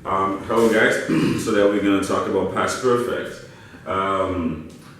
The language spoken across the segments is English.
Hello guys. So that we're going to talk about past perfect.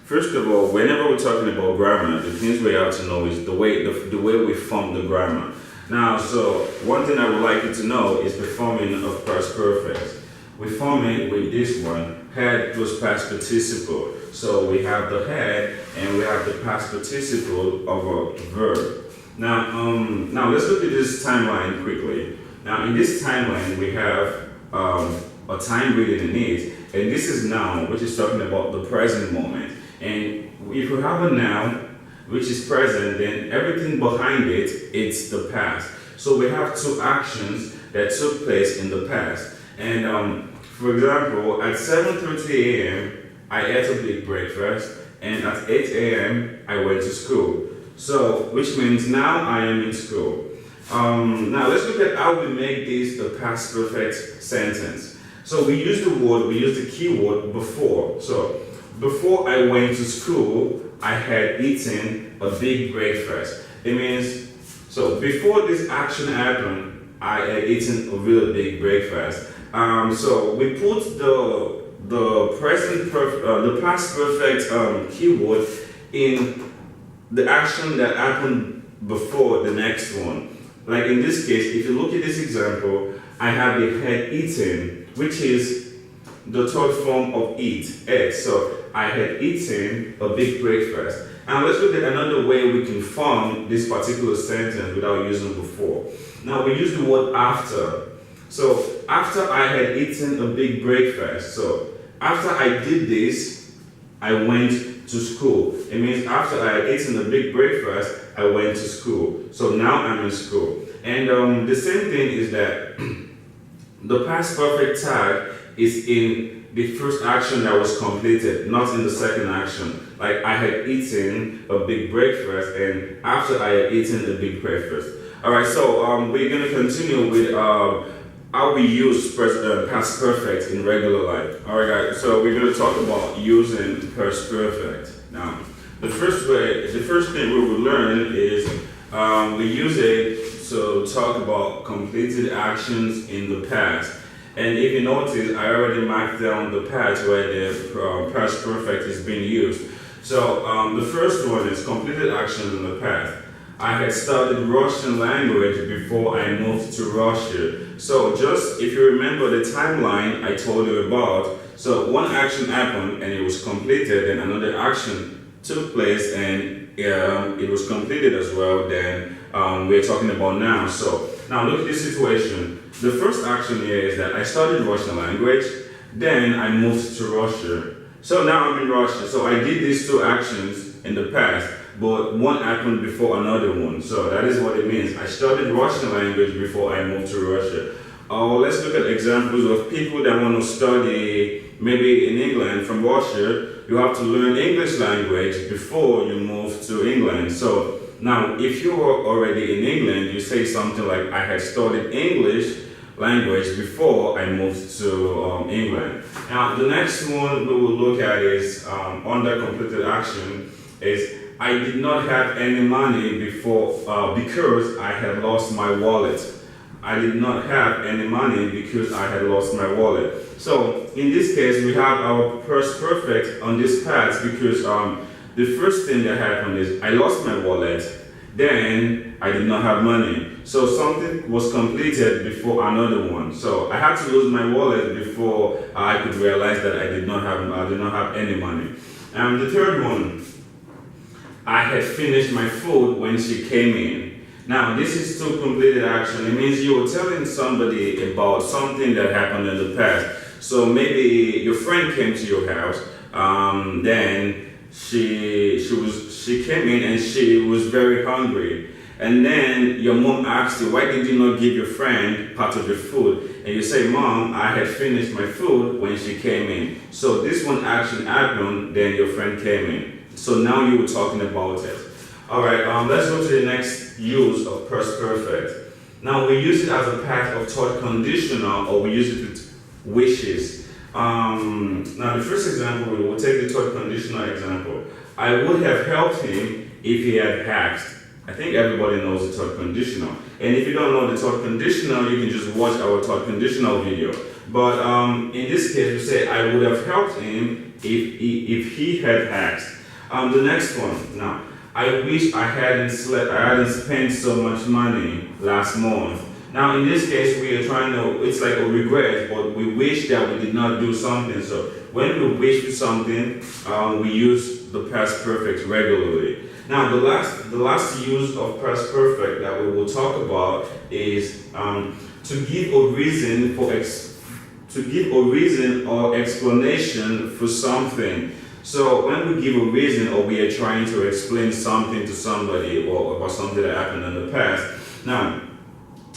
First of all, whenever we're talking about grammar, the things we have to know is the way we form the grammar. Now, so one thing I would like you to know is the forming of past perfect. We form it with this one, had plus past participle. So we have the had and we have the past participle of a verb. Now let's look at this timeline quickly. Now in this timeline we have a time reading in it, and this is noun, which is talking about the present moment. And if we have a noun which is present, then everything behind it, it's the past. So we have two actions that took place in the past. And for example, at 7:30 a.m. I ate a big breakfast, and at 8 a.m. I went to school. So, which means now I am in school. Now let's look at how we make this the past perfect sentence. So we use the keyword before. So before I went to school, I had eaten a big breakfast. It means, so before this action happened, I had eaten a really big breakfast. So we put the past perfect keyword in the action that happened before the next one. Like in this case, if you look at this example, I have the had eaten, which is the third form of eat, ate. So I had eaten a big breakfast. And let's look at another way we can form this particular sentence without using before. Now we use the word after. So after I had eaten a big breakfast. So after I did this, I went to school. It means after I had eaten a big breakfast, I went to school. So now I'm in school. And the same thing is that the past perfect tag is in the first action that was completed, not in the second action. Like I had eaten a big breakfast, and after I had eaten a big breakfast. All right, so we're going to continue with how we use past perfect in regular life. All right, guys. So we're going to talk about using past perfect. Now, the first thing we will learn is we use it to talk about completed actions in the past. And if you notice, I already marked down the past where the past perfect is being used. So the first one is completed actions in the past. I had studied Russian language before I moved to Russia. So just if you remember the timeline I told you about, so one action happened and it was completed, and another action took place and it was completed as well, then we're talking about now. So now look at this situation. The first action here is that I studied Russian language, then I moved to Russia. So now I'm in Russia. So I did these two actions in the past, but one happened before another one. So that is what it means. I studied Russian language before I moved to Russia. Let's look at examples of people that want to study maybe in England from Russia. You have to learn English language before you move to England. So now if you are already in England, you say something like, I had studied English language before I moved to England. Now the next one we will look at is under completed action is I did not have any money before because I had lost my wallet. I did not have any money because I had lost my wallet. So in this case, we have our past perfect on this past because the first thing that happened is I lost my wallet, then I did not have money. So something was completed before another one. So I had to lose my wallet before I could realize that I did not have any money. And the third one, I had finished my food when she came in. Now, this is two completed action. It means you were telling somebody about something that happened in the past. So maybe your friend came to your house, then she came in and she was very hungry. And then your mom asked you, why did you not give your friend part of your food? And you say, Mom, I had finished my food when she came in. So this one action happened, then your friend came in. So now you were talking about it. All right, let's go to the next use of past perfect. Now we use it as a past of thought conditional, or we use it with wishes. Now the first example, we will take the thought conditional example. I would have helped him if he had asked. I think everybody knows the third conditional. And if you don't know the third conditional, you can just watch our third conditional video. But in this case, we say, I would have helped him if he had asked. The next one. Now, I wish I hadn't spent so much money last month. Now, in this case, we are trying to, it's like a regret, but we wish that we did not do something. So when we wish for something, we use the past perfect regularly. Now, the last use of past perfect that we will talk about is to give a reason or explanation for something. So when we give a reason or we are trying to explain something to somebody or about something that happened in the past. Now,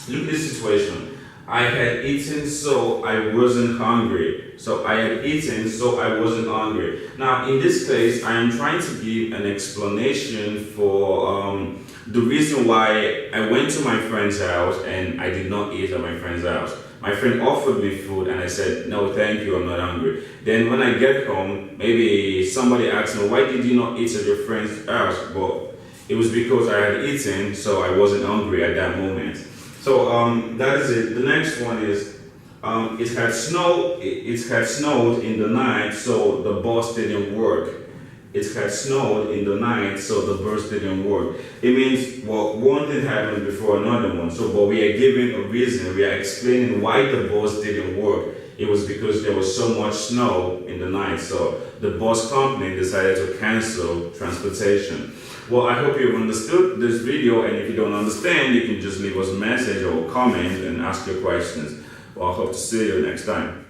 look at this situation. I had eaten, so I wasn't hungry. So I had eaten, so I wasn't hungry. Now, in this case, I am trying to give an explanation for the reason why I went to my friend's house and I did not eat at my friend's house. My friend offered me food and I said, no, thank you, I'm not hungry. Then when I get home, maybe somebody asked me, why did you not eat at your friend's house? Well, it was because I had eaten, so I wasn't hungry at that moment. So that is it. The next one is, it had snowed in the night, so the bus didn't work. It had snowed in the night, so the bus didn't work. It means, well, one thing happened before another one. So, but we are giving a reason. We are explaining why the bus didn't work. It was because there was so much snow in the night. So the bus company decided to cancel transportation. Well, I hope you've understood this video, and if you don't understand, you can just leave us a message or comment and ask your questions. Well, I hope to see you next time.